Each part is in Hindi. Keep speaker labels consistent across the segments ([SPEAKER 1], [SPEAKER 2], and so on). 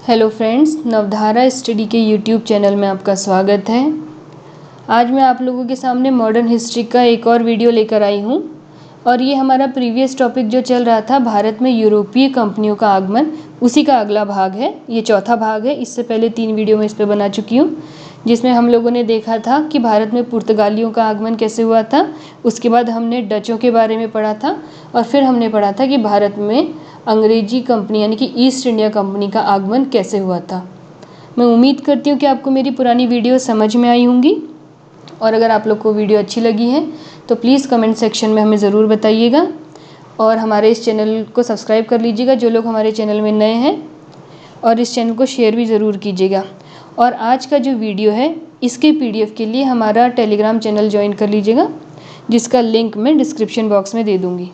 [SPEAKER 1] हेलो फ्रेंड्स, नवधारा स्टडी के यूट्यूब चैनल में आपका स्वागत है। आज मैं आप लोगों के सामने मॉडर्न हिस्ट्री का एक और वीडियो लेकर आई हूँ और ये हमारा प्रीवियस टॉपिक जो चल रहा था भारत में यूरोपीय कंपनियों का आगमन, उसी का अगला भाग है। ये चौथा भाग है। इससे पहले 3 वीडियो मैं इस पर बना चुकी हूँ, जिसमें हम लोगों ने देखा था कि भारत में पुर्तगालियों का आगमन कैसे हुआ था। उसके बाद हमने डचों के बारे में पढ़ा था और फिर हमने पढ़ा था कि भारत में अंग्रेजी कंपनी यानी कि ईस्ट इंडिया कंपनी का आगमन कैसे हुआ था। मैं उम्मीद करती हूँ कि आपको मेरी पुरानी वीडियो समझ में आई होंगी और अगर आप लोग को वीडियो अच्छी लगी है तो प्लीज़ कमेंट सेक्शन में हमें ज़रूर बताइएगा और हमारे इस चैनल को सब्सक्राइब कर लीजिएगा जो लोग हमारे चैनल में नए हैं, और इस चैनल को शेयर भी ज़रूर कीजिएगा। और आज का जो वीडियो है इसके PDF के लिए हमारा टेलीग्राम चैनल ज्वाइन कर लीजिएगा, जिसका लिंक मैं डिस्क्रिप्शन बॉक्स में दे दूँगी।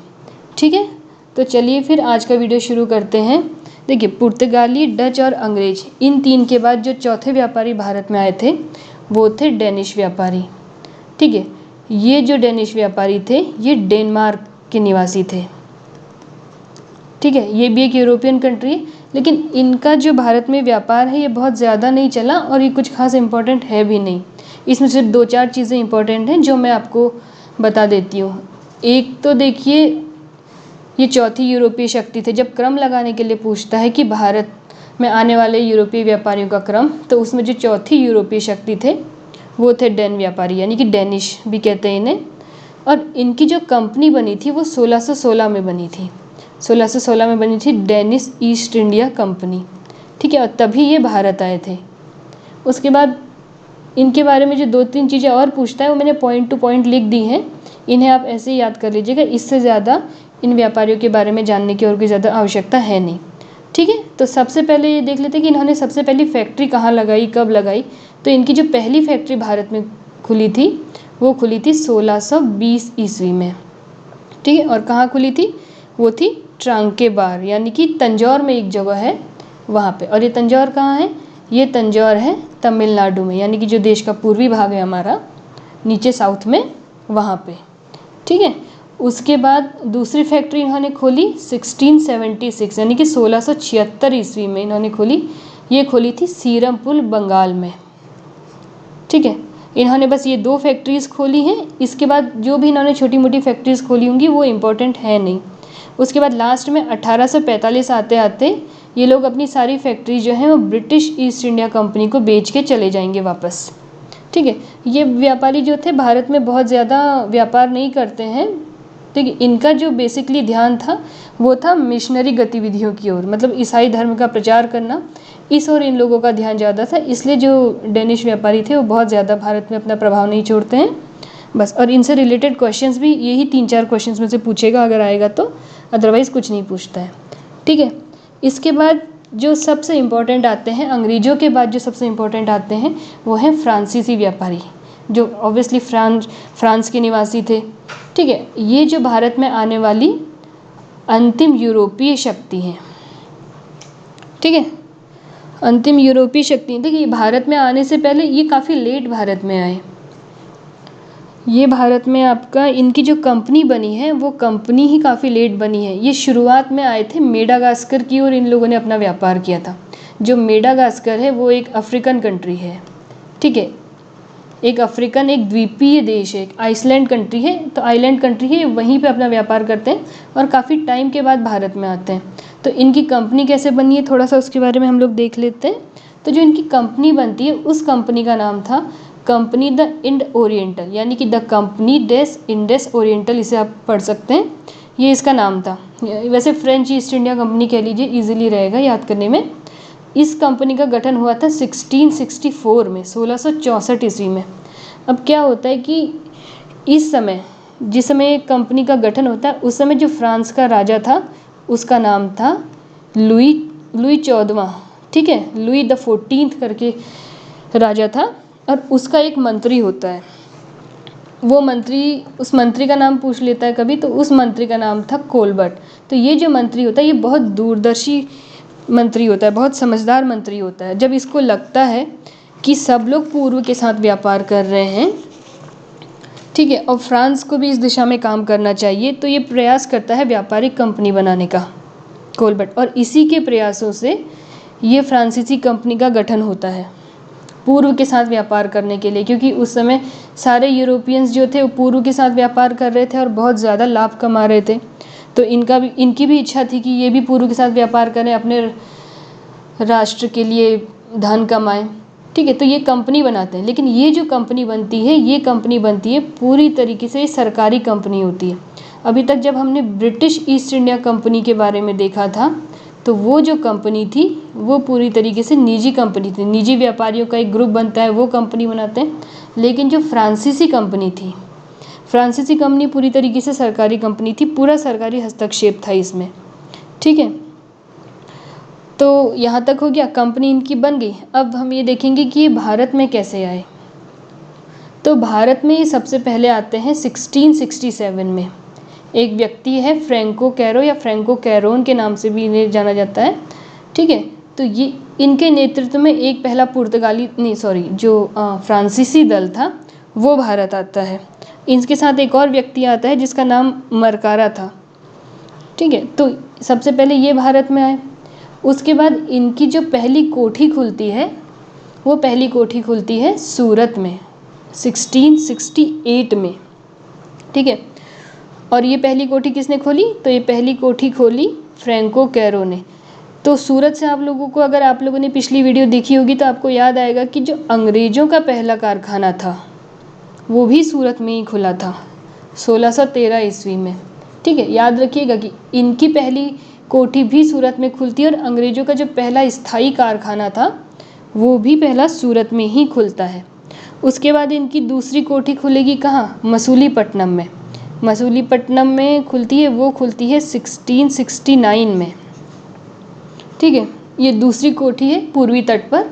[SPEAKER 1] ठीक है, तो चलिए फिर आज का वीडियो शुरू करते हैं। देखिए, पुर्तगाली, डच और अंग्रेज, इन 3 के बाद जो चौथे व्यापारी भारत में आए थे वो थे डेनिश व्यापारी। ठीक है, ये जो डेनिश व्यापारी थे ये डेनमार्क के निवासी थे। ठीक है, ये भी एक यूरोपियन कंट्री है, लेकिन इनका जो भारत में व्यापार है ये बहुत ज़्यादा नहीं चला और ये कुछ खास इम्पोर्टेंट है भी नहीं। इसमें सिर्फ 2-4 चीज़ें इंपॉर्टेंट हैं जो मैं आपको बता देती हूँ। एक तो देखिए, ये चौथी यूरोपीय शक्ति थे। जब क्रम लगाने के लिए पूछता है कि भारत में आने वाले यूरोपीय व्यापारियों का क्रम, तो उसमें जो चौथी यूरोपीय शक्ति थे वो थे डेन व्यापारी, यानी कि डेनिश भी कहते हैं इन्हें। और इनकी जो कंपनी बनी थी वो 1616 में बनी थी। 1616 में बनी थी डेनिश ईस्ट इंडिया कंपनी। ठीक है, और तभी ये भारत आए थे। उसके बाद इनके बारे में जो 2-3 चीज़ें और पूछता है वो मैंने पॉइंट टू पॉइंट लिख दी हैं, इन्हें आप ऐसे ही याद कर लीजिएगा। इससे ज़्यादा इन व्यापारियों के बारे में जानने की और कोई ज़्यादा आवश्यकता है नहीं। ठीक है, तो सबसे पहले ये देख लेते हैं कि इन्होंने सबसे पहली फैक्ट्री कहाँ लगाई, कब लगाई। तो इनकी जो पहली फैक्ट्री भारत में खुली थी वो खुली थी 1620 ईस्वी में। ठीक है, और कहाँ खुली थी? वो थी ट्रांकेबार, यानी कि तंजौर में एक जगह है वहाँ पे। और ये तंजौर कहाँ है? ये तंजौर है तमिलनाडु में, यानी कि जो देश का पूर्वी भाग है हमारा, नीचे साउथ में, वहाँ पे। ठीक है, उसके बाद दूसरी फैक्ट्री इन्होंने खोली 1676, यानी कि 1676 ईस्वी में इन्होंने खोली। ये खोली थी सीरमपुर, बंगाल में। ठीक है, इन्होंने बस ये 2 फैक्ट्रीज़ खोली हैं। इसके बाद जो भी इन्होंने छोटी मोटी फैक्ट्रीज़ खोली होंगी वो इम्पोर्टेंट है नहीं। उसके बाद लास्ट में 1845 आते आते ये लोग अपनी सारी फैक्ट्री जो हैं वो ब्रिटिश ईस्ट इंडिया कंपनी को बेच के चले जाएंगे वापस। ठीक है, ये व्यापारी जो थे भारत में बहुत ज़्यादा व्यापार नहीं करते हैं। ठीक है, इनका जो बेसिकली ध्यान था वो था मिशनरी गतिविधियों की ओर, मतलब ईसाई धर्म का प्रचार करना, इस ओर इन लोगों का ध्यान ज़्यादा था। इसलिए जो डेनिश व्यापारी थे वो बहुत ज़्यादा भारत में अपना प्रभाव नहीं छोड़ते हैं बस। और इनसे रिलेटेड क्वेश्चंस भी यही 3-4 क्वेश्चंस में से पूछेगा अगर आएगा तो, अदरवाइज़ कुछ नहीं पूछता है। ठीक है, इसके बाद जो सबसे इम्पोर्टेंट आते हैं, अंग्रेज़ों के बाद जो सबसे इम्पोर्टेंट आते हैं वो हैं फ्रांसीसी व्यापारी, जो ऑब्वियसली फ्रांस के निवासी थे। ठीक है, ये जो भारत में आने वाली अंतिम यूरोपीय शक्ति हैं। ठीक है, अंतिम यूरोपीय शक्ति। देखिए, भारत में आने से पहले ये काफ़ी लेट भारत में आए। ये भारत में आपका इनकी जो कंपनी बनी है वो कंपनी ही काफ़ी लेट बनी है। ये शुरुआत में आए थे मेडागास्कर की ओर, इन लोगों ने अपना व्यापार किया था। जो मेडागास्कर है वो एक अफ्रीकन कंट्री है। ठीक है, एक अफ्रीकन, एक द्वीपीय देश है, एक आइसलैंड कंट्री है। तो आइलैंड कंट्री है, वहीं पे अपना व्यापार करते हैं और काफ़ी टाइम के बाद भारत में आते हैं। तो इनकी कंपनी कैसे बनी है थोड़ा सा उसके बारे में हम लोग देख लेते हैं। तो जो इनकी कंपनी बनती है उस कंपनी का नाम था कंपनी द इंड ओरिएंटल, यानी कि द कंपनी डेस इंडस ओरिएंटल, इसे आप पढ़ सकते हैं। ये इसका नाम था। वैसे फ्रेंच ईस्ट इंडिया कंपनी कह लीजिए, ईजिली रहेगा याद करने में। इस कंपनी का गठन हुआ था 1664 में, 1664 ईस्वी में। अब क्या होता है कि इस समय, जिस समय कंपनी का गठन होता है, उस समय जो फ्रांस का राजा था उसका नाम था लुई 14वां। ठीक है, लुई द 14th करके राजा था, और उसका एक मंत्री होता है। वो मंत्री, उस मंत्री का नाम पूछ लेता है कभी, तो उस मंत्री का नाम था कोलबर्ट। तो ये जो मंत्री होता है ये बहुत दूरदर्शी मंत्री होता है, बहुत समझदार मंत्री होता है। जब इसको लगता है कि सब लोग पूर्व के साथ व्यापार कर रहे हैं, ठीक है, और फ्रांस को भी इस दिशा में काम करना चाहिए, तो ये प्रयास करता है व्यापारिक कंपनी बनाने का, कोलबर्ट। और इसी के प्रयासों से ये फ्रांसीसी कंपनी का गठन होता है पूर्व के साथ व्यापार करने के लिए, क्योंकि उस समय सारे यूरोपियंस जो थे वो पूर्व के साथ व्यापार कर रहे थे और बहुत ज़्यादा लाभ कमा रहे थे। तो इनकी भी इच्छा थी कि ये भी पूर्व के साथ व्यापार करें, अपने राष्ट्र के लिए धन कमाएं। ठीक है, तो ये कंपनी बनाते हैं, लेकिन ये जो कंपनी बनती है ये कंपनी बनती है पूरी तरीके से सरकारी कंपनी होती है। अभी तक जब हमने ब्रिटिश ईस्ट इंडिया कंपनी के बारे में देखा था तो वो जो कंपनी थी वो पूरी तरीके से निजी कंपनी थी, निजी व्यापारियों का एक ग्रुप बनता है, वो कंपनी बनाते हैं। लेकिन जो फ्रांसीसी कंपनी थी, फ्रांसीसी कंपनी पूरी तरीके से सरकारी कंपनी थी, पूरा सरकारी हस्तक्षेप था इसमें। ठीक है, तो यहाँ तक हो गया, कंपनी इनकी बन गई। अब हम ये देखेंगे कि ये भारत में कैसे आए। तो भारत में ये सबसे पहले आते हैं 1667 में। एक व्यक्ति है फ्रैंको कैरो या फ्रैंको कैरोन के नाम से भी इन्हें जाना जाता है। ठीक है, तो ये इनके नेतृत्व में एक पहला फ्रांसीसी दल था वो भारत आता है। इनके साथ एक और व्यक्ति आता है जिसका नाम मरकारा था। ठीक है, तो सबसे पहले ये भारत में आए। उसके बाद इनकी जो पहली कोठी खुलती है वो पहली कोठी खुलती है सूरत में 1668 में। ठीक है, और ये पहली कोठी किसने खोली? तो ये पहली कोठी खोली फ्रैंको कैरो ने। तो सूरत से आप लोगों ने पिछली वीडियो देखी होगी तो आपको याद आएगा कि जो अंग्रेज़ों का पहला कारखाना था वो भी सूरत में ही खुला था 1613 ईस्वी में। ठीक है, याद रखिएगा कि इनकी पहली कोठी भी सूरत में खुलती है और अंग्रेज़ों का जो पहला स्थायी कारखाना था वो भी पहला सूरत में ही खुलता है। उसके बाद इनकी दूसरी कोठी खुलेगी कहाँ? मसूलीपट्टनम में। मसूलीपट्टनम में खुलती है, वो खुलती है 1669 में। ठीक है, ये दूसरी कोठी है पूर्वी तट पर,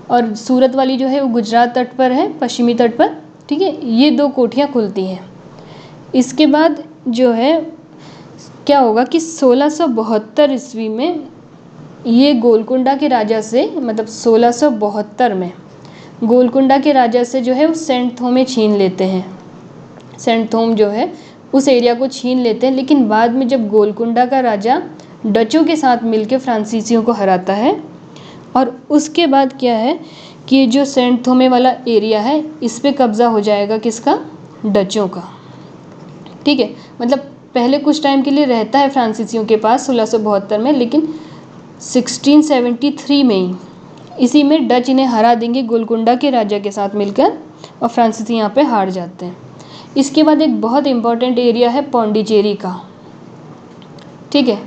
[SPEAKER 1] और सूरत वाली जो है वो गुजरात तट पर है, पश्चिमी तट पर। ठीक है, ये दो कोठियाँ खुलती हैं। इसके बाद जो है क्या होगा कि 1672 ईस्वी में ये गोलकुंडा के राजा से, मतलब 1672 में गोलकुंडा के राजा से जो है वो सेंट थोमे छीन लेते हैं। सेंट थोम जो है उस एरिया को छीन लेते हैं, लेकिन बाद में जब गोलकुंडा का राजा डचों के साथ मिलकर फ्रांसीसियों को हराता है, और उसके बाद क्या है कि ये जो सेंट थोमे वाला एरिया है इस पे कब्ज़ा हो जाएगा किसका? डचों का। ठीक है, मतलब पहले कुछ टाइम के लिए रहता है फ्रांसीसियों के पास 1672 में, लेकिन 1673 में ही इसी में डच इन्हें हरा देंगे गोलकुंडा के राजा के साथ मिलकर, और फ्रांसीसी यहाँ पे हार जाते हैं। इसके बाद एक बहुत इम्पॉर्टेंट एरिया है पौंडीचेरी का। ठीक है,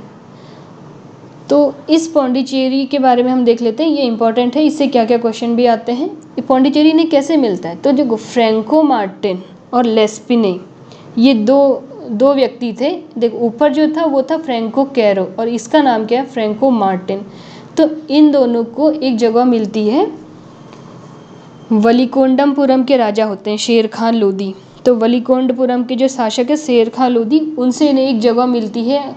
[SPEAKER 1] तो इस पौंडीचेरी के बारे में हम देख लेते हैं, ये इंपॉर्टेंट है, इससे क्या क्या क्वेश्चन भी आते हैं। ये पौंडीचेरी ने कैसे मिलता है? तो जो फ्रैंको मार्टिन और लेस्पिने, ये दो व्यक्ति थे। देखो ऊपर जो था वो था फ्रैंको कैरो और इसका नाम क्या है? Franco Martin. तो इन दोनों को एक जगह मिलती है, वलीकोंडमपुरम के राजा होते हैं शेर खान लोदी। तो वलीकोंडपुरम के जो शासक है शेर खान लोदी, उनसे इन्हें एक जगह मिलती है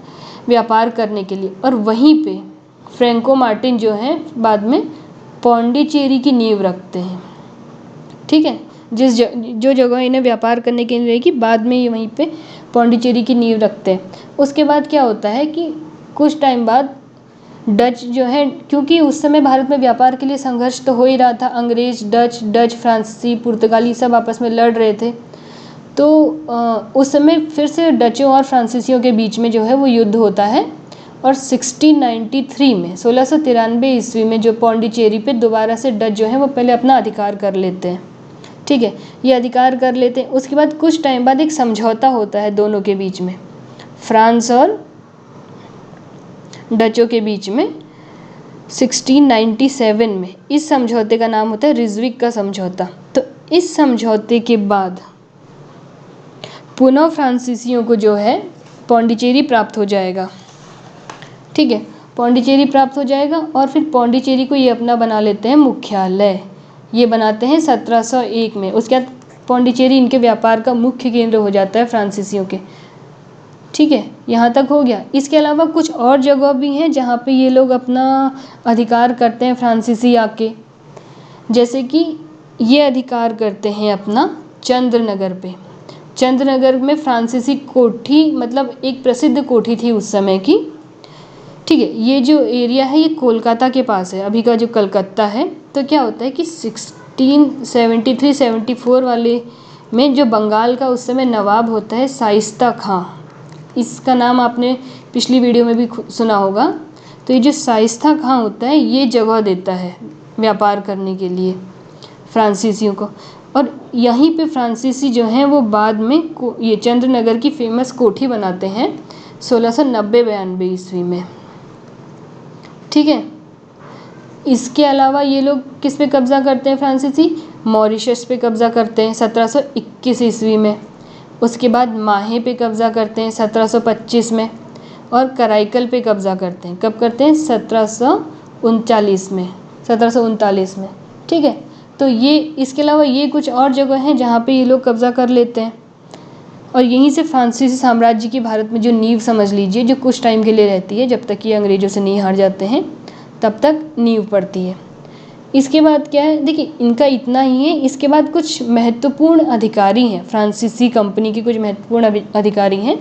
[SPEAKER 1] व्यापार करने के लिए, और वहीं पे फ्रैंको मार्टिन जो है बाद में पौंडीचेरी की नींव रखते हैं। ठीक है, जो जगह इन्हें व्यापार करने के लिए रहेगी बाद में ये वहीं पे पौंडीचेरी की नींव रखते हैं। उसके बाद क्या होता है कि कुछ टाइम बाद डच जो है, क्योंकि उस समय भारत में व्यापार के लिए संघर्ष तो हो ही रहा था, अंग्रेज डच फ्रांसीसी पुर्तगाली सब आपस में लड़ रहे थे। तो उस समय फिर से डचों और फ्रांसीसियों के बीच में जो है वो युद्ध होता है, और 1693 में 1693 ईस्वी में जो पौंडीचेरी पे दोबारा से डच जो है वो पहले अपना अधिकार कर लेते हैं। ठीक है, ये अधिकार कर लेते हैं। उसके बाद कुछ टाइम बाद एक समझौता होता है दोनों के बीच में, फ्रांस और डचों के बीच में 1697 में। इस समझौते का नाम होता है रिजविक का समझौता। तो इस समझौते के बाद पुनः फ्रांसीसियों को जो है पौंडीचेरी प्राप्त हो जाएगा। ठीक है, पौंडीचेरी प्राप्त हो जाएगा और फिर पौंडीचेरी को ये अपना बना लेते हैं मुख्यालय, ये बनाते हैं 1701 में। उसके बाद पौंडीचेरी इनके व्यापार का मुख्य केंद्र हो जाता है फ्रांसीसियों के। ठीक है, यहाँ तक हो गया। इसके अलावा कुछ और जगह भी हैं जहाँ पे ये लोग अपना अधिकार करते हैं फ्रांसीसी आके, जैसे कि ये अधिकार करते हैं अपना चंद्रनगर पे। चंद्रनगर में फ्रांसीसी कोठी, मतलब एक प्रसिद्ध कोठी थी उस समय की। ठीक है। ये जो एरिया है ये कोलकाता के पास है, अभी का जो कलकत्ता है। तो क्या होता है कि 1673-74 वाले में जो बंगाल का उस समय नवाब होता है शाइस्ता खां, इसका नाम आपने पिछली वीडियो में भी सुना होगा। तो ये जो शाइस्ता खां होता है ये जगह देता है व्यापार करने के लिए फ्रांसीसियों को, और यहीं पे फ्रांसीसी जो हैं वो बाद में ये चंद्रनगर की फेमस कोठी बनाते हैं 1690-92 ईस्वी में। ठीक है। इसके अलावा ये लोग किस पे कब्जा करते हैं फ्रांसीसी? मॉरिशस पे कब्जा करते हैं 1721 ईस्वी में। उसके बाद माहे पे कब्जा करते हैं 1725 में, और कराईकल पे कब्जा करते हैं। कब करते हैं? 1739 में, 1739 में। ठीक है। तो ये इसके अलावा ये कुछ और जगह हैं जहाँ पे ये लोग कब्जा कर लेते हैं, और यहीं से फ्रांसीसी साम्राज्य की भारत में जो नींव समझ लीजिए, जो कुछ टाइम के लिए रहती है, जब तक ये अंग्रेज़ों से नहीं हार जाते हैं तब तक नींव पड़ती है। इसके बाद क्या है, देखिए इनका इतना ही है। इसके बाद कुछ महत्वपूर्ण अधिकारी हैं, फ्रांसीसी कंपनी के कुछ महत्वपूर्ण अधिकारी हैं,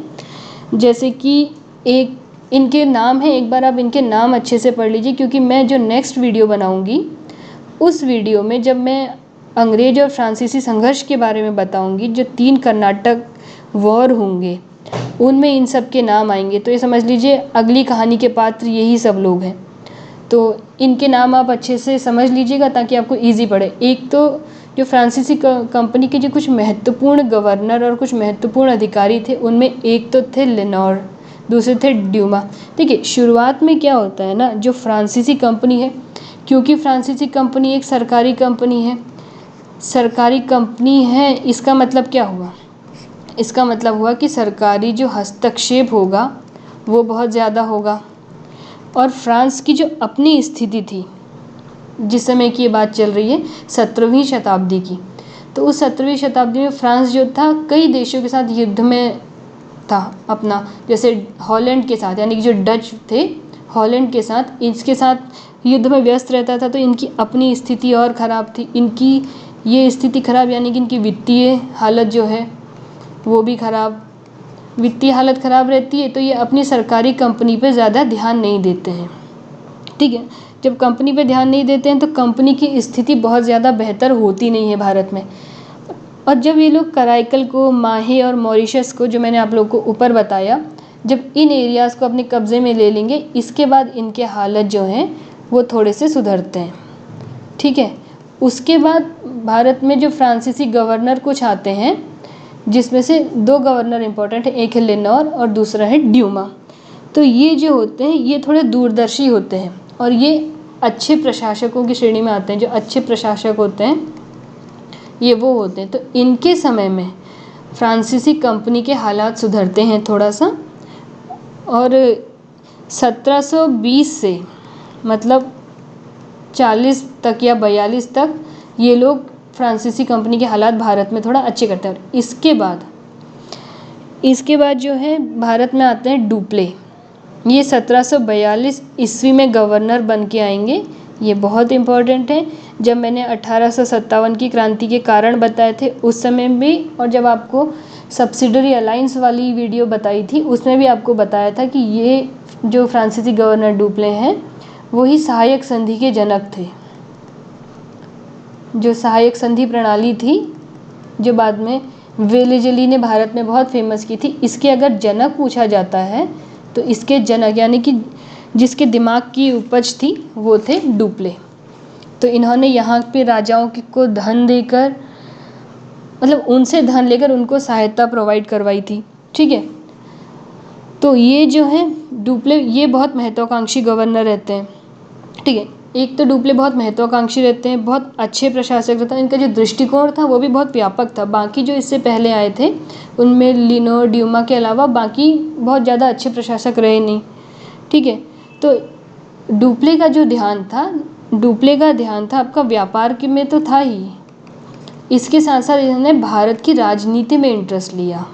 [SPEAKER 1] जैसे कि एक इनके नाम है, एक बार आप इनके नाम अच्छे से पढ़ लीजिए, क्योंकि मैं जो नेक्स्ट वीडियो बनाऊंगी उस वीडियो में जब मैं अंग्रेज और फ्रांसीसी संघर्ष के बारे में बताऊंगी, जो 3 कर्नाटक वॉर होंगे उनमें इन सब के नाम आएंगे। तो ये समझ लीजिए अगली कहानी के पात्र यही सब लोग हैं। तो इनके नाम आप अच्छे से समझ लीजिएगा ताकि आपको इजी पड़े। एक तो जो फ्रांसीसी कंपनी के जो कुछ महत्वपूर्ण गवर्नर और कुछ महत्वपूर्ण अधिकारी थे, उनमें एक तो थे लेनोर, दूसरे थे ड्यूमा। देखिए शुरुआत में क्या होता है ना, जो फ्रांसीसी कंपनी है, क्योंकि फ्रांसीसी कंपनी एक सरकारी कंपनी है, सरकारी कंपनी है, इसका मतलब क्या हुआ? इसका मतलब हुआ कि सरकारी जो हस्तक्षेप होगा वो बहुत ज़्यादा होगा। और फ्रांस की जो अपनी स्थिति थी, जिस समय की ये बात चल रही है 17वीं शताब्दी की, तो उस 17वीं शताब्दी में फ्रांस जो था कई देशों के साथ युद्ध में था अपना, जैसे हॉलैंड के साथ, यानी कि जो डच थे हॉलैंड के साथ, इसके साथ युद्ध में व्यस्त रहता था। तो इनकी अपनी स्थिति और ख़राब थी। इनकी ये स्थिति ख़राब यानी कि इनकी वित्तीय हालत जो है वो भी ख़राब, वित्तीय हालत ख़राब रहती है, तो ये अपनी सरकारी कंपनी पे ज़्यादा ध्यान नहीं देते हैं। ठीक है। जब कंपनी पे ध्यान नहीं देते हैं तो कंपनी की स्थिति बहुत ज़्यादा बेहतर होती नहीं है भारत में। और जब ये लोग कराईकल को, माहे और मॉरिशस को, जो मैंने आप लोग को ऊपर बताया, जब इन एरियाज़ को अपने कब्ज़े में ले लेंगे, इसके बाद इनके हालत जो हैं वो थोड़े से सुधरते हैं। ठीक है। उसके बाद भारत में जो फ्रांसीसी गवर्नर कुछ आते हैं, जिसमें से 2 गवर्नर इम्पोर्टेंट है, एक है लेनोर और दूसरा है ड्यूमा। तो ये जो होते हैं ये थोड़े दूरदर्शी होते हैं, और ये अच्छे प्रशासकों की श्रेणी में आते हैं। जो अच्छे प्रशासक होते हैं ये वो होते हैं। तो इनके समय में फ्रांसीसी कंपनी के हालात सुधरते हैं थोड़ा सा, और 1720 से मतलब 40 तक या 42 तक ये लोग फ्रांसीसी कंपनी के हालात भारत में थोड़ा अच्छे करते हैं। और इसके बाद जो है भारत में आते हैं डुप्ले। ये 1742 ईस्वी में गवर्नर बन के आएंगे। ये बहुत इम्पोर्टेंट है। जब मैंने 1857 की क्रांति के कारण बताए थे उस समय भी, और जब आपको सब्सिडरी अलायंस वाली वीडियो बताई थी उसमें भी आपको बताया था कि ये जो फ्रांसीसी गवर्नर डुप्ले हैं वही सहायक संधि के जनक थे। जो सहायक संधि प्रणाली थी जो बाद में वेलेजली ने भारत में बहुत फेमस की थी, इसके अगर जनक पूछा जाता है तो इसके जनक यानी कि जिसके दिमाग की उपज थी वो थे डुप्ले। तो इन्होंने यहाँ पे राजाओं को धन देकर, मतलब उनसे धन लेकर उनको सहायता प्रोवाइड करवाई थी। ठीक है। तो ये जो है डुप्ले, ये बहुत महत्वाकांक्षी गवर्नर रहते हैं। ठीक है। एक तो डुप्ले बहुत महत्वाकांक्षी रहते हैं, बहुत अच्छे प्रशासक रहते हैं। इनका जो दृष्टिकोण था वो भी बहुत व्यापक था। बाकी जो इससे पहले आए थे उनमें लिनो, ड्यूमा के अलावा बाकी बहुत ज़्यादा अच्छे प्रशासक रहे नहीं। ठीक है। तो डुप्ले का जो ध्यान था, डुप्ले का ध्यान था आपका व्यापार के में तो था ही, इसके साथ साथ इन्होंने भारत की राजनीति में इंटरेस्ट लिया,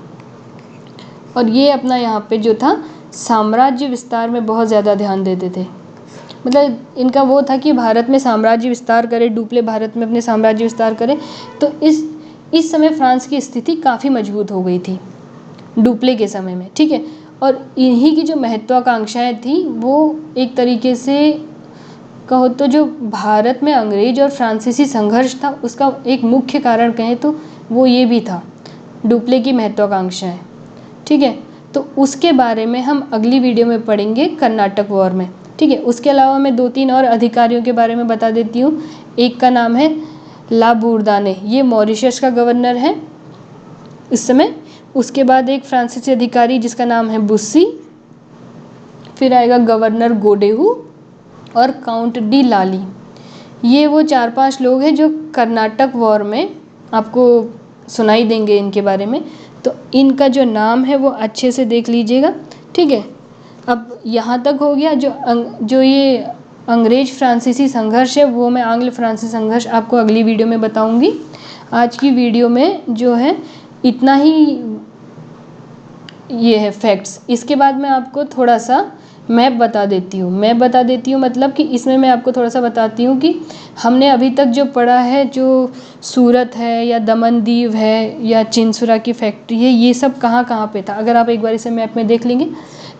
[SPEAKER 1] और ये अपना यहाँ पे जो था साम्राज्य विस्तार में बहुत ज़्यादा ध्यान देते थे। मतलब इनका वो था कि भारत में साम्राज्य विस्तार करे, डुप्ले भारत में अपने साम्राज्य विस्तार करे। तो इस समय फ्रांस की स्थिति काफ़ी मजबूत हो गई थी डुप्ले के समय में। ठीक है। और इन्हीं की जो महत्वाकांक्षाएं थी वो एक तरीके से कहो तो जो भारत में अंग्रेज और फ्रांसीसी संघर्ष था उसका एक मुख्य कारण कहें तो वो ये भी था, डुप्ले की महत्वाकांक्षाएं। ठीक है, तो उसके बारे में हम अगली वीडियो में पढ़ेंगे कर्नाटक वॉर में। ठीक है, उसके अलावा मैं 2-3 और अधिकारियों के बारे में बता देती हूँ। एक का नाम है ला बुर्दाने, ये मॉरिशस का गवर्नर है इस समय। उसके बाद एक फ्रांसीसी अधिकारी जिसका नाम है बुस्सी, फिर आएगा गवर्नर गोडेहू और काउंट डी लाली। ये वो 4-5 लोग हैं जो कर्नाटक वॉर में आपको सुनाई देंगे इनके बारे में। तो इनका जो नाम है वो अच्छे से देख लीजिएगा। ठीक है, अब यहाँ तक हो गया। जो ये अंग्रेज फ्रांसीसी संघर्ष है वो मैं आंग्ल फ्रांसीसी संघर्ष आपको अगली वीडियो में बताऊंगी। आज की वीडियो में जो है इतना ही ये है फैक्ट्स। इसके बाद मैं आपको थोड़ा सा मैप बता देती हूँ मतलब कि इसमें मैं आपको थोड़ा सा बताती हूँ कि हमने अभी तक जो पढ़ा है, जो सूरत है या दमन दीव है या चिंसुरा की फैक्ट्री है, ये सब कहाँ कहाँ पे था। अगर आप एक बार इसे मैप में देख लेंगे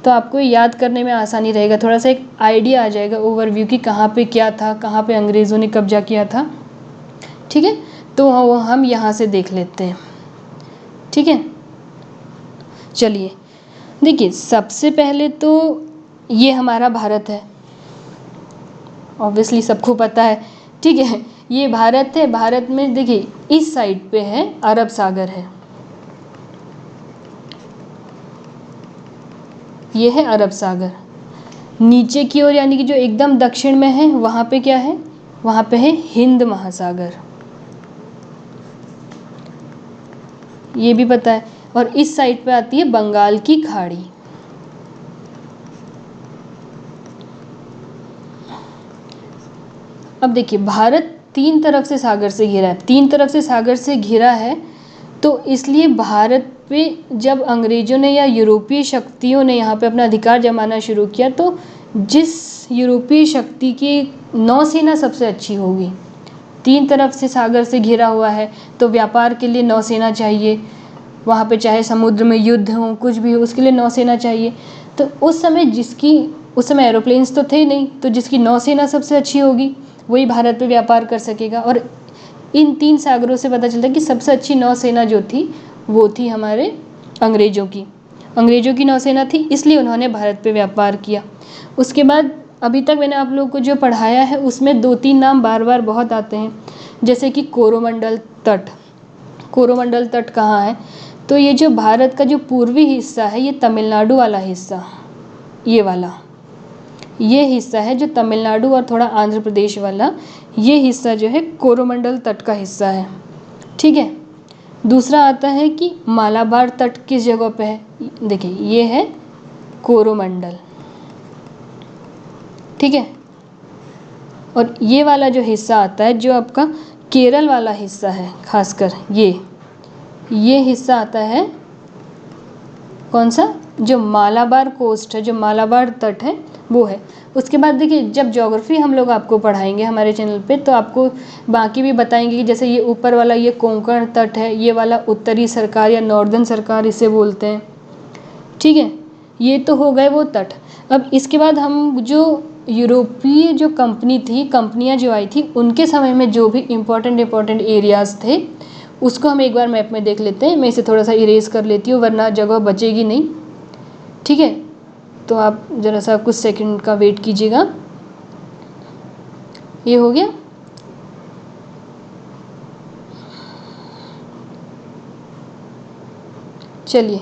[SPEAKER 1] तो आपको याद करने में आसानी रहेगा, थोड़ा सा एक आइडिया आ जाएगा ओवरव्यू कि कहाँ पे क्या था, कहाँ पे अंग्रेज़ों ने कब्जा किया था। ठीक है, तो वो हम यहाँ से देख लेते हैं। ठीक है, चलिए देखिए, सबसे पहले तो ये हमारा भारत है, ऑब्वियसली सबको पता है। ठीक है, ये भारत है। भारत में देखिए इस साइड पे है अरब सागर है, ये है अरब सागर। नीचे की ओर यानी कि जो एकदम दक्षिण में है वहाँ पे क्या है, वहाँ पे है हिंद महासागर, ये भी पता है। और इस साइड पे आती है बंगाल की खाड़ी। अब देखिए, भारत 3 तरफ से सागर से घिरा है, 3 तरफ से सागर से घिरा है, तो इसलिए भारत पे जब अंग्रेज़ों ने या यूरोपीय शक्तियों ने यहाँ पे अपना अधिकार जमाना शुरू किया, तो जिस यूरोपीय शक्ति की नौसेना सबसे अच्छी होगी, 3 तरफ से सागर से घिरा हुआ है, तो व्यापार के लिए नौसेना चाहिए, वहाँ पे चाहे समुद्र में युद्ध हो कुछ भी हो उसके लिए नौसेना चाहिए। तो उस समय एरोप्लेन्स तो थे नहीं, तो जिसकी नौसेना सबसे अच्छी होगी वही भारत पे व्यापार कर सकेगा। और इन 3 सागरों से पता चलता है कि सबसे अच्छी नौसेना जो थी वो थी हमारे अंग्रेज़ों की नौसेना थी, इसलिए उन्होंने भारत पे व्यापार किया। उसके बाद अभी तक मैंने आप लोगों को जो पढ़ाया है उसमें 2-3 नाम बार बार बहुत आते हैं, जैसे कि कोरोमंडल तट। कोरोमंडल तट कहाँ है, तो ये जो भारत का जो पूर्वी हिस्सा है, ये तमिलनाडु वाला हिस्सा, ये हिस्सा है जो तमिलनाडु और थोड़ा आंध्र प्रदेश वाला, ये हिस्सा जो है कोरोमंडल तट का हिस्सा है। ठीक है, दूसरा आता है कि मालाबार तट किस जगह पे है, देखिए ये है कोरोमंडल। ठीक है, और ये वाला जो हिस्सा आता है जो आपका केरल वाला हिस्सा है, खासकर ये हिस्सा आता है कौन सा, जो मालाबार कोस्ट है, जो मालाबार तट है वो है। उसके बाद देखिए, जब ज्योग्राफी हम लोग आपको पढ़ाएंगे हमारे चैनल पे तो आपको बाकी भी बताएंगे कि जैसे ये ऊपर वाला ये कोंकण तट है, ये वाला उत्तरी सरकार या नॉर्दर्न सरकार इसे बोलते हैं। ठीक है, ये तो हो गए वो तट। अब इसके बाद हम जो यूरोपीय जो कंपनियाँ जो आई थी उनके समय में जो भी इम्पोर्टेंट एरियाज़ थे उसको हम एक बार मैप में देख लेते हैं। मैं इसे थोड़ा सा इरेज कर लेती हूँ वरना जगह बचेगी नहीं। ठीक है, तो आप ज़रा सा कुछ सेकंड का वेट कीजिएगा। ये हो गया। चलिए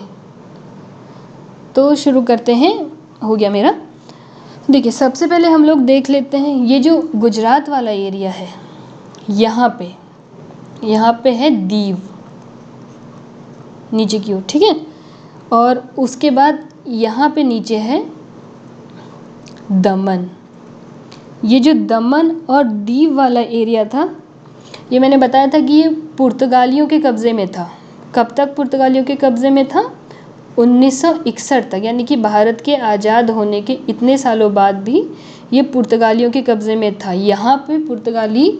[SPEAKER 1] तो शुरू करते हैं, हो गया मेरा। देखिए, सबसे पहले हम लोग देख लेते हैं ये जो गुजरात वाला एरिया है, यहाँ पे है दीव नीचे की ओर। ठीक है, और उसके बाद यहाँ पे नीचे है दमन। ये जो दमन और दीव वाला एरिया था, ये मैंने बताया था कि ये पुर्तगालियों के कब्ज़े में था। कब तक पुर्तगालियों के कब्ज़े में था, 1961 तक, यानी कि भारत के आज़ाद होने के इतने सालों बाद भी ये पुर्तगालियों के कब्ज़े में था। यहाँ पे पुर्तगाली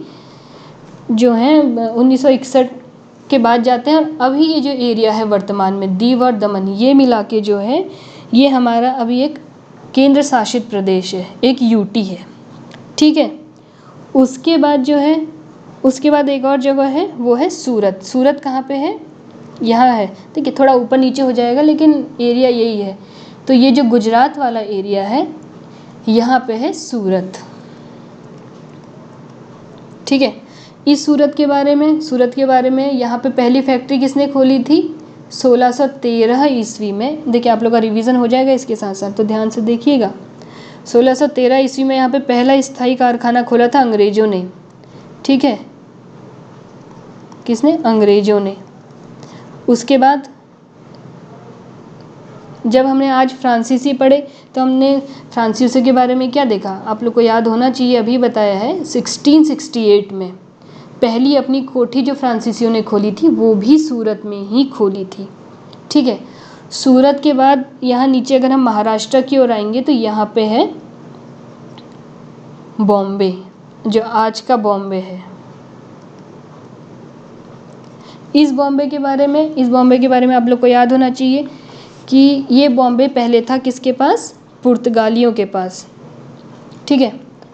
[SPEAKER 1] जो हैं 1961 के बाद जाते हैं, और अभी ये जो एरिया है वर्तमान में दीव और दमन, ये मिला के जो है ये हमारा अभी एक केंद्र शासित प्रदेश है, एक यूटी है, ठीक है। उसके बाद जो है, उसके बाद एक और जगह है, वो है सूरत। सूरत कहाँ पे है? यहाँ है, ठीक है, थोड़ा ऊपर नीचे हो जाएगा लेकिन एरिया यही है। तो ये जो गुजरात वाला एरिया है, यहाँ पे है सूरत, ठीक है। इस सूरत के बारे में यहाँ पे पहली फैक्ट्री किसने खोली थी? 1613 ईस्वी में। देखिए आप लोग का रिवीजन हो जाएगा इसके साथ साथ, तो ध्यान से देखिएगा। 1613 ईस्वी में यहाँ पे पहला स्थायी कारखाना खोला था अंग्रेजों ने, ठीक है। किसने? अंग्रेजों ने। उसके बाद जब हमने आज फ्रांसीसी पढ़े तो हमने फ्रांसीसी के बारे में क्या देखा? आप लोग को याद होना चाहिए, अभी बताया है 1668 में पहली अपनी कोठी जो फ्रांसीसियों ने खोली थी वो भी सूरत में ही खोली थी, ठीक है। सूरत के बाद यहाँ नीचे अगर हम महाराष्ट्र की ओर आएंगे तो यहाँ पे है बॉम्बे, जो आज का बॉम्बे है। इस बॉम्बे के बारे में आप लोग को याद होना चाहिए कि ये बॉम्बे पहले था किसके पास? पुर्तगालियों के पास, ठीक है।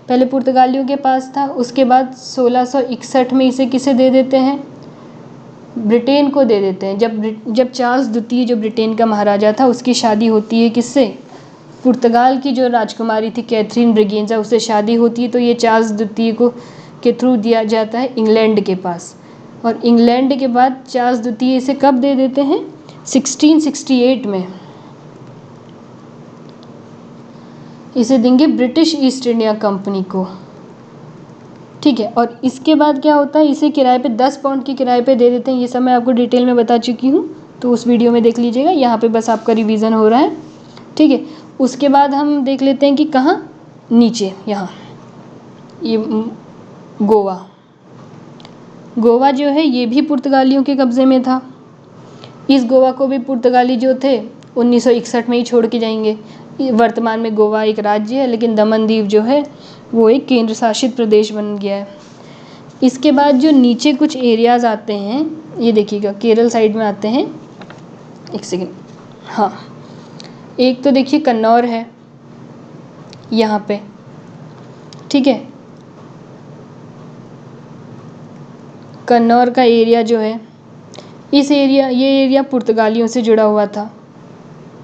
[SPEAKER 1] पहले पुर्तगालियों के पास था, उसके बाद 1661 में इसे किसे दे देते हैं? ब्रिटेन को दे देते हैं। जब चार्ल्स द्वितीय जो ब्रिटेन का महाराजा था उसकी शादी होती है किससे? पुर्तगाल की जो राजकुमारी थी कैथरीन ब्रिगेंजा, उससे शादी होती है। तो ये चार्ल्स द्वितीय को के थ्रू दिया जाता है इंग्लैंड के पास, और इंग्लैंड के बाद चार्ल्स द्वितीय इसे कब दे देते हैं? 1668 में इसे देंगे ब्रिटिश ईस्ट इंडिया कंपनी को, ठीक है। और इसके बाद क्या होता है? इसे किराए पे 10 पाउंड की किराए पे दे देते हैं। ये सब मैं आपको डिटेल में बता चुकी हूँ, तो उस वीडियो में देख लीजिएगा, यहाँ पे बस आपका रिवीजन हो रहा है, ठीक है। उसके बाद हम देख लेते हैं कि कहाँ, नीचे यहाँ ये गोवा जो है ये भी पुर्तगालियों के कब्जे में था। इस गोवा को भी पुर्तगाली जो थे 1961 में ही छोड़ के जाएंगे। वर्तमान में गोवा एक राज्य है, लेकिन दमन दीव जो है वो एक केंद्र शासित प्रदेश बन गया है। इसके बाद जो नीचे कुछ एरियाज़ आते हैं, ये देखिएगा केरल साइड में आते हैं। एक सेकेंड, हाँ, एक तो देखिए कन्नौर है यहाँ पे, ठीक है। कन्नौर का एरिया जो है, ये एरिया पुर्तगालियों से जुड़ा हुआ था।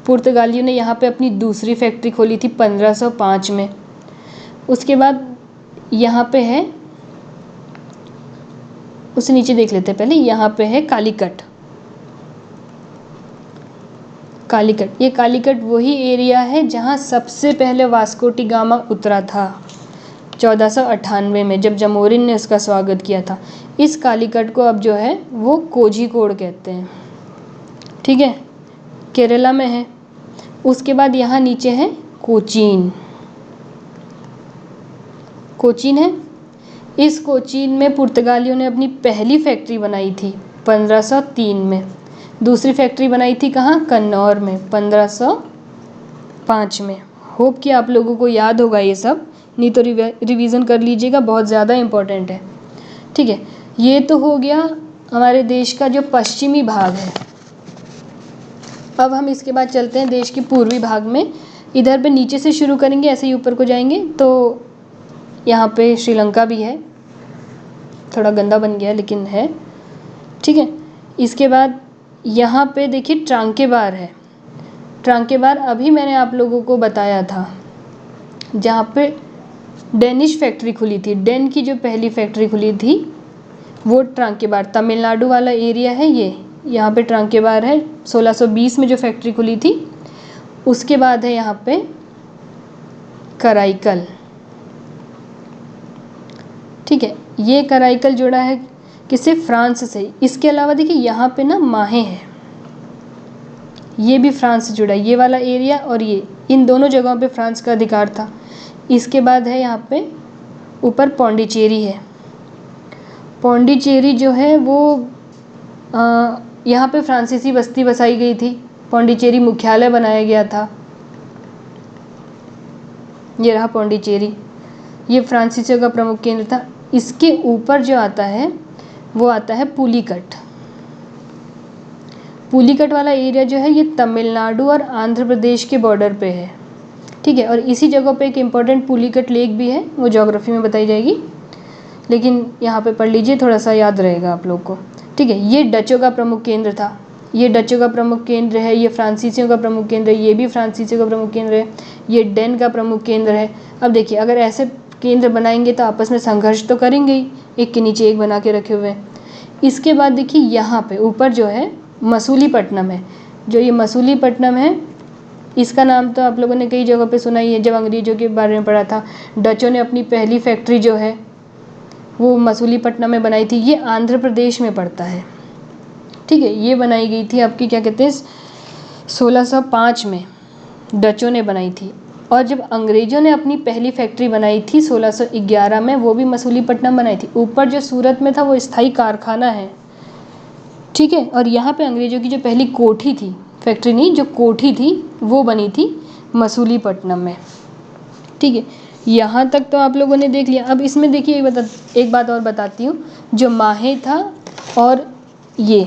[SPEAKER 1] पुर्तगालियों ने यहाँ पे अपनी दूसरी फैक्ट्री खोली थी 1505 में। उसके बाद यहाँ पे है, उससे नीचे देख लेते हैं पहले, यहाँ पे है कालीकट। ये कालीकट वही एरिया है जहाँ सबसे पहले वास्को डी गामा उतरा था 1498 में, जब जमोरिन ने उसका स्वागत किया था। इस कालीकट को अब जो है वो कोझिकोड कहते हैं, ठीक है, केरला में है। उसके बाद यहाँ नीचे है कोचीन है। इस कोचीन में पुर्तगालियों ने अपनी पहली फैक्ट्री बनाई थी 1503 में। दूसरी फैक्ट्री बनाई थी कहाँ? कन्नौर में 1505 में। होप कि आप लोगों को याद होगा ये सब, नहीं तो रिवीजन कर लीजिएगा, बहुत ज़्यादा इम्पोर्टेंट है, ठीक है। ये तो हो गया हमारे देश का जो पश्चिमी भाग है। अब हम इसके बाद चलते हैं देश के पूर्वी भाग में। इधर पे नीचे से शुरू करेंगे, ऐसे ही ऊपर को जाएंगे तो यहाँ पे श्रीलंका भी है, थोड़ा गंदा बन गया लेकिन है, ठीक है। इसके बाद यहाँ पे देखिए ट्रांकेबार है। ट्रांकेबार अभी मैंने आप लोगों को बताया था, जहाँ पे डेनिश फैक्ट्री खुली थी। डेन की जो पहली फैक्ट्री खुली थी वो ट्रांकेबार, तमिलनाडु वाला एरिया है ये, यहाँ पे ट्रांकेबार है। 1620 में जो फैक्ट्री खुली थी। उसके बाद है यहाँ पे कराईकल, ठीक है। ये कराईकल जुड़ा है किससे? फ्रांस से। इसके अलावा देखिए यहाँ पे ना माहे है, ये भी फ्रांस से जुड़ा है, ये वाला एरिया और ये, इन दोनों जगहों पे फ्रांस का अधिकार था। इसके बाद है यहाँ पे ऊपर पौंडीचेरी है। पौंडीचेरी जो है वो यहाँ पे फ्रांसीसी बस्ती बसाई गई थी, पौंडीचेरी मुख्यालय बनाया गया था। ये रहा पौंडीचेरी, ये फ्रांसीसियों का प्रमुख केंद्र था। इसके ऊपर जो आता है वो आता है पुलिकट। पुलिकट वाला एरिया जो है ये तमिलनाडु और आंध्र प्रदेश के बॉर्डर पे है, ठीक है। और इसी जगह पे एक इम्पॉर्टेंट पुलिकट लेक भी है, वो ज्योग्राफी में बताई जाएगी, लेकिन यहाँ पे पढ़ लीजिए, थोड़ा सा याद रहेगा आप लोग को, ठीक है। ये डचों का प्रमुख केंद्र था, ये डचों का प्रमुख केंद्र है, ये फ्रांसीसियों का प्रमुख केंद्र है, ये भी फ्रांसीसियों का प्रमुख केंद्र है, ये डेन का प्रमुख केंद्र है। अब देखिए, अगर ऐसे केंद्र बनाएंगे तो आपस में संघर्ष तो करेंगे ही, एक के नीचे एक बना के रखे हुए हैं। इसके बाद देखिए यहाँ पे ऊपर जो है मसूलीपट्टनम है, जो ये मसूलीपट्टनम है इसका नाम तो आप लोगों ने कई जगहों पे सुना ही है, जब अंग्रेज़ों के बारे में पढ़ा था। डचों ने अपनी पहली फैक्ट्री जो है वो मसूलीपट्टनम में बनाई थी, ये आंध्र प्रदेश में पड़ता है, ठीक है। ये बनाई गई थी आपकी क्या कहते हैं 1605 में डचों ने बनाई थी। और जब अंग्रेज़ों ने अपनी पहली फैक्ट्री बनाई थी 1611 में, वो भी मसूलीपट्टनम बनाई थी। ऊपर जो सूरत में था वो स्थायी कारखाना है, ठीक है। और यहाँ पे अंग्रेज़ों की जो पहली कोठी थी, फैक्ट्री नहीं, जो कोठी थी वो बनी थी मसूलीपट्टनम में, ठीक है। यहाँ तक तो आप लोगों ने देख लिया। अब इसमें देखिए एक बात और बताती हूँ, जो माहे था और ये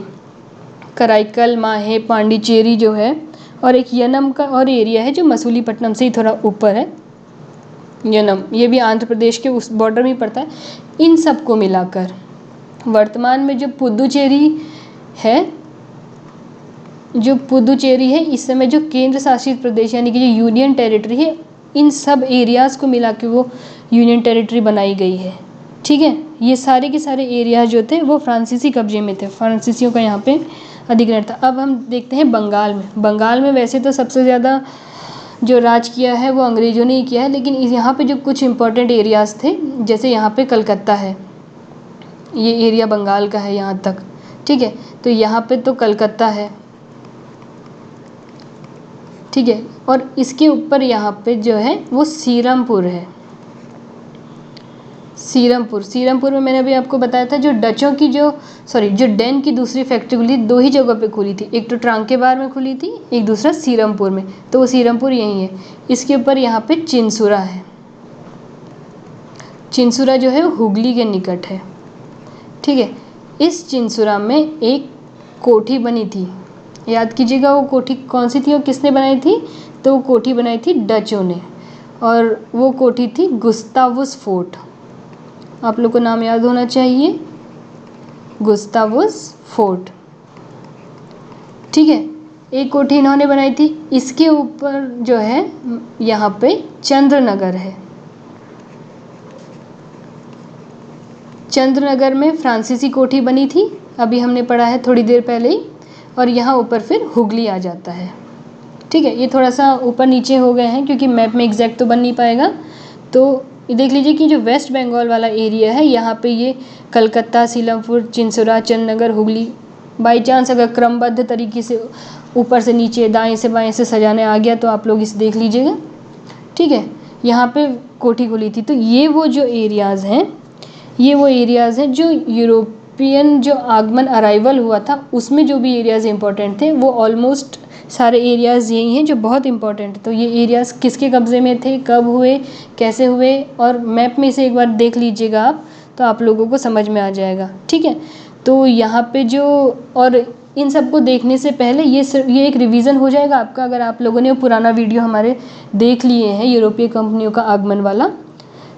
[SPEAKER 1] कराईकल, माहे, पांडिचेरी जो है, और एक यनम का और एरिया है जो मसूलीपट्टनम से ही थोड़ा ऊपर है, यनम, ये भी आंध्र प्रदेश के उस बॉर्डर में ही पड़ता है। इन सबको मिलाकर वर्तमान में जो पुदुचेरी है, इस समय जो केंद्र शासित प्रदेश यानी कि जो यूनियन टेरिटरी है, इन सब एरियाज़ को मिला के वो यूनियन टेरिटरी बनाई गई है, ठीक है। ये सारे के सारे एरियाज जो थे वो फ्रांसीसी कब्जे में थे, फ्रांसीसियों का यहाँ पे अधिग्रहण था। अब हम देखते हैं बंगाल में। बंगाल में वैसे तो सबसे ज़्यादा जो राज किया है वो अंग्रेज़ों ने ही किया है, लेकिन यहाँ पे जो कुछ इंपॉर्टेंट एरियाज़ थे, जैसे यहाँ पे कलकत्ता है, ये एरिया बंगाल का है यहाँ तक, ठीक है। तो यहाँ पे तो कलकत्ता है, ठीक है। और इसके ऊपर यहाँ पे जो है वो सीरमपुर है। सीरमपुर में मैंने अभी आपको बताया था, जो डचों की जो डेन की दूसरी फैक्ट्री खुली, दो ही जगह पे खुली थी, एक तो ट्रांकेबार में खुली थी, एक दूसरा सीरमपुर में, तो वो सीरमपुर यही है। इसके ऊपर यहाँ पे चिंसुरा है, चिंसुरा जो है वो हुगली के निकट है, ठीक है। इस चिंसुरा में एक कोठी बनी थी, याद कीजिएगा वो कोठी कौन सी थी और किसने बनाई थी, तो वो कोठी बनाई थी डचों ने, और वो कोठी थी गुस्तावुस फोर्ट। आप लोग को नाम याद होना चाहिए, गुस्तावुस फोर्ट, ठीक है। एक कोठी इन्होंने बनाई थी। इसके ऊपर जो है यहाँ पे चंद्रनगर है, चंद्रनगर में फ्रांसीसी कोठी बनी थी, अभी हमने पढ़ा है थोड़ी देर पहले ही। और यहाँ ऊपर फिर हुगली आ जाता है, ठीक है। ये थोड़ा सा ऊपर नीचे हो गए हैं क्योंकि मैप में एग्जैक्ट तो बन नहीं पाएगा। तो ये देख लीजिए कि जो वेस्ट बंगाल वाला एरिया है, यहाँ पे ये कलकत्ता, सीलमपुर, चिंसुरा, चंद्रनगर, हुगली, बाई चांस अगर क्रमबद्ध तरीके से ऊपर से नीचे, दाएं से बाएं से सजाने आ गया तो आप लोग इसे देख लीजिएगा, ठीक है। यहाँ पे कोठी खुली थी। तो ये वो जो एरियाज़ हैं, ये वो एरियाज़ हैं जो यूरोपियन जो आगमन अराइवल हुआ था उसमें जो भी एरियाज़ इंपॉर्टेंट थे, वो ऑलमोस्ट सारे एरियाज़ यही हैं जो बहुत इंपॉर्टेंट। तो ये एरियाज़ किसके कब्ज़े में थे, कब हुए, कैसे हुए, और मैप में से एक बार देख लीजिएगा आप, तो आप लोगों को समझ में आ जाएगा, ठीक है। तो यहाँ पे जो, और इन सब को देखने से पहले ये एक रिवीजन हो जाएगा आपका, अगर आप लोगों ने पुराना वीडियो हमारे देख लिए हैं यूरोपीय कंपनियों का आगमन वाला,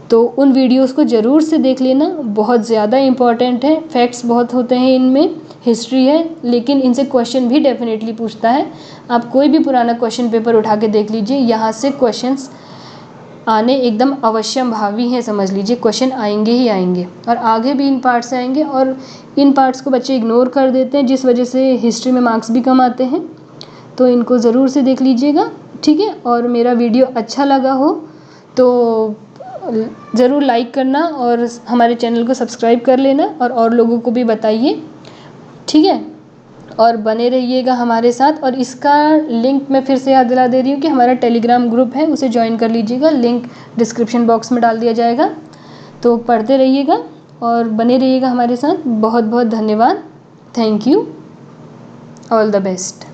[SPEAKER 1] तो उन वीडियोस को ज़रूर से देख लेना, बहुत ज़्यादा इम्पॉर्टेंट है, फैक्ट्स बहुत होते हैं इनमें, हिस्ट्री है, लेकिन इनसे क्वेश्चन भी डेफिनेटली पूछता है। आप कोई भी पुराना क्वेश्चन पेपर उठा के देख लीजिए, यहाँ से क्वेश्चंस आने एकदम अवश्यंभावी हैं, समझ लीजिए क्वेश्चन आएंगे ही आएंगे, और आगे भी इन पार्ट्स से आएंगे। और इन पार्ट्स को बच्चे इग्नोर कर देते हैं, जिस वजह से हिस्ट्री में मार्क्स भी कम आते हैं। तो इनको ज़रूर से देख लीजिएगा, ठीक है। और मेरा वीडियो अच्छा लगा हो तो ज़रूर लाइक करना और हमारे चैनल को सब्सक्राइब कर लेना, और लोगों को भी बताइए, ठीक है। और बने रहिएगा हमारे साथ। और इसका लिंक मैं फिर से याद दिला दे रही हूँ कि हमारा टेलीग्राम ग्रुप है, उसे ज्वाइन कर लीजिएगा, लिंक डिस्क्रिप्शन बॉक्स में डाल दिया जाएगा। तो पढ़ते रहिएगा और बने रहिएगा हमारे साथ। बहुत बहुत धन्यवाद, thank you, all the best.